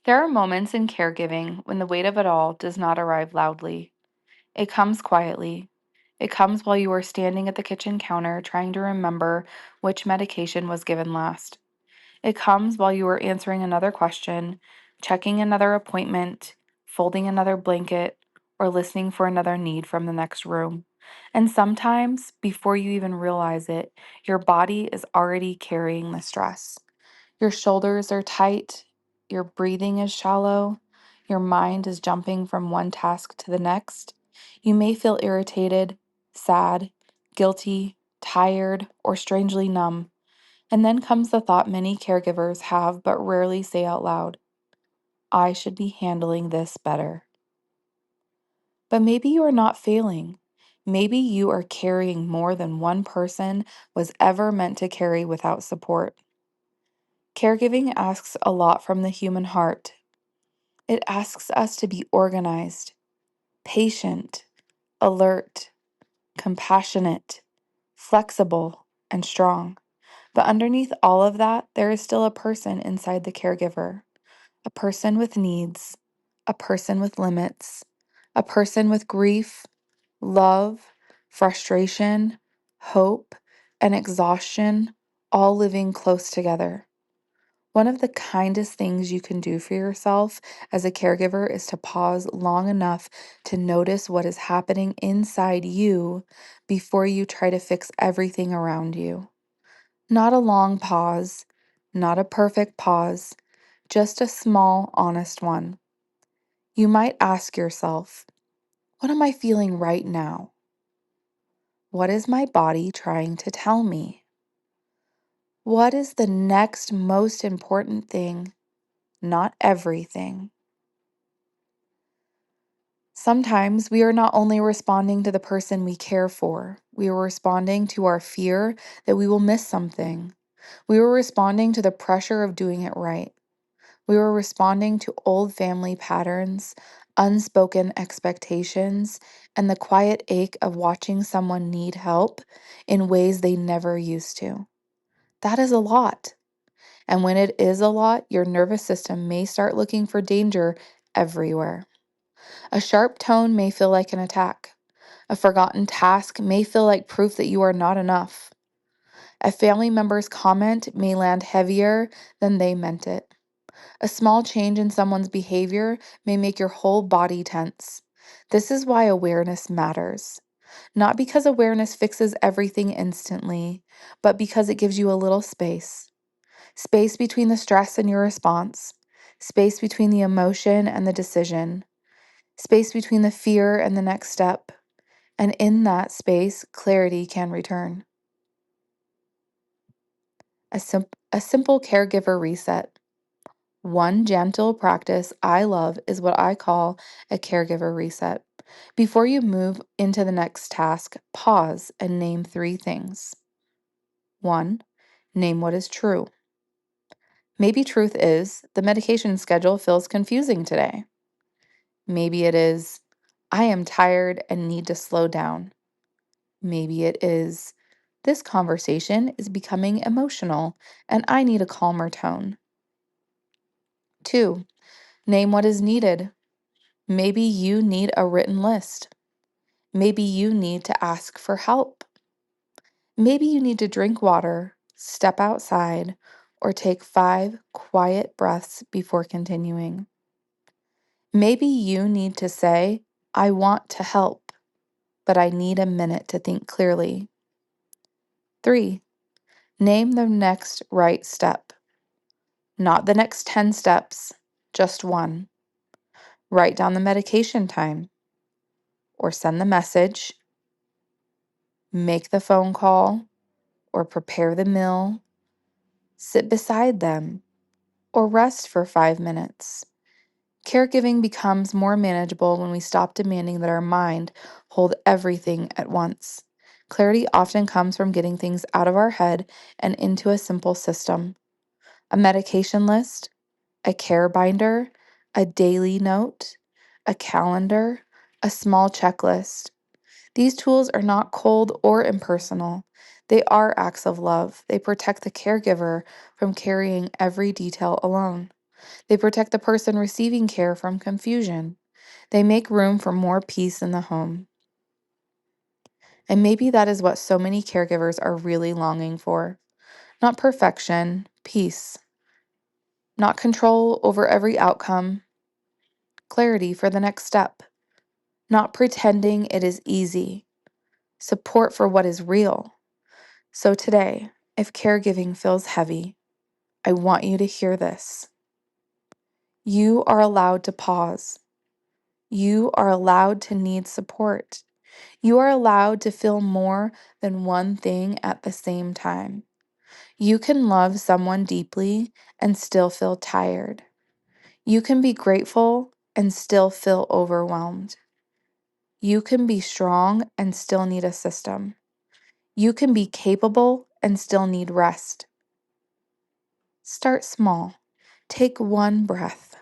There are moments in caregiving when the weight of it all does not arrive loudly. It comes quietly. It comes while you are standing at the kitchen counter trying to remember which medication was given last. It comes while you are answering another question, checking another appointment, folding another blanket, or listening for another need from the next room. And sometimes, before you even realize it, your body is already carrying the stress. Your shoulders are tight, your breathing is shallow, your mind is jumping from one task to the next. You may feel irritated, sad, guilty, tired, or strangely numb. And then comes the thought many caregivers have but rarely say out loud: I should be handling this better. But maybe you are not failing. Maybe you are carrying more than one person was ever meant to carry without support. Caregiving asks a lot from the human heart. It asks us to be organized, patient, alert, compassionate, flexible, and strong. But underneath all of that, there is still a person inside the caregiver, a person with needs, a person with limits, a person with grief, love, frustration, hope, and exhaustion, all living close together. One of the kindest things you can do for yourself as a caregiver is to pause long enough to notice what is happening inside you before you try to fix everything around you. Not a long pause, not a perfect pause, just a small, honest one. You might ask yourself, what am I feeling right now? What is my body trying to tell me? What is the next most important thing? Not everything. Sometimes we are not only responding to the person we care for, we are responding to our fear that we will miss something. We were responding to the pressure of doing it right. We were responding to old family patterns, unspoken expectations, and the quiet ache of watching someone need help in ways they never used to. That is a lot. And when it is a lot, your nervous system may start looking for danger everywhere. A sharp tone may feel like an attack. A forgotten task may feel like proof that you are not enough. A family member's comment may land heavier than they meant it. A small change in someone's behavior may make your whole body tense. This is why awareness matters. Not because awareness fixes everything instantly, but because it gives you a little space. Space between the stress and your response. Space between the emotion and the decision. Space between the fear and the next step. And in that space, clarity can return. A simple caregiver reset. One gentle practice I love is what I call a caregiver reset. Before you move into the next task, pause and name three things. One, name what is true. Maybe truth is the medication schedule feels confusing today. Maybe it is, I am tired and need to slow down. Maybe it is, this conversation is becoming emotional and I need a calmer tone. Two, name what is needed. Maybe you need a written list. Maybe you need to ask for help. Maybe you need to drink water, step outside, or take 5 quiet breaths before continuing. Maybe you need to say, I want to help, but I need a minute to think clearly. 3, name the next right step. Not the next 10 steps, just one. Write down the medication time, or send the message, make the phone call, or prepare the meal, sit beside them, or rest for 5 minutes. Caregiving becomes more manageable when we stop demanding that our mind hold everything at once. Clarity often comes from getting things out of our head and into a simple system. A medication list, a care binder, a daily note, a calendar, a small checklist. These tools are not cold or impersonal. They are acts of love. They protect the caregiver from carrying every detail alone. They protect the person receiving care from confusion. They make room for more peace in the home. And maybe that is what so many caregivers are really longing for. Not perfection, peace. Not control over every outcome, clarity for the next step. Not pretending it is easy, support for what is real. So today, if caregiving feels heavy, I want you to hear this. You are allowed to pause. You are allowed to need support. You are allowed to feel more than one thing at the same time. You can love someone deeply and still feel tired. You can be grateful and still feel overwhelmed. You can be strong and still need a system. You can be capable and still need rest. Start small. Take one breath.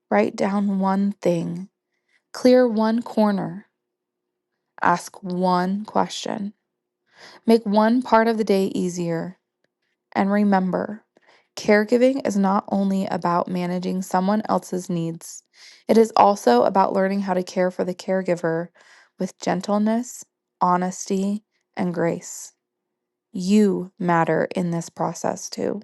Write down one thing. Clear one corner. Ask one question. Make one part of the day easier. And remember, caregiving is not only about managing someone else's needs, it is also about learning how to care for the caregiver with gentleness, honesty, and grace. You matter in this process too.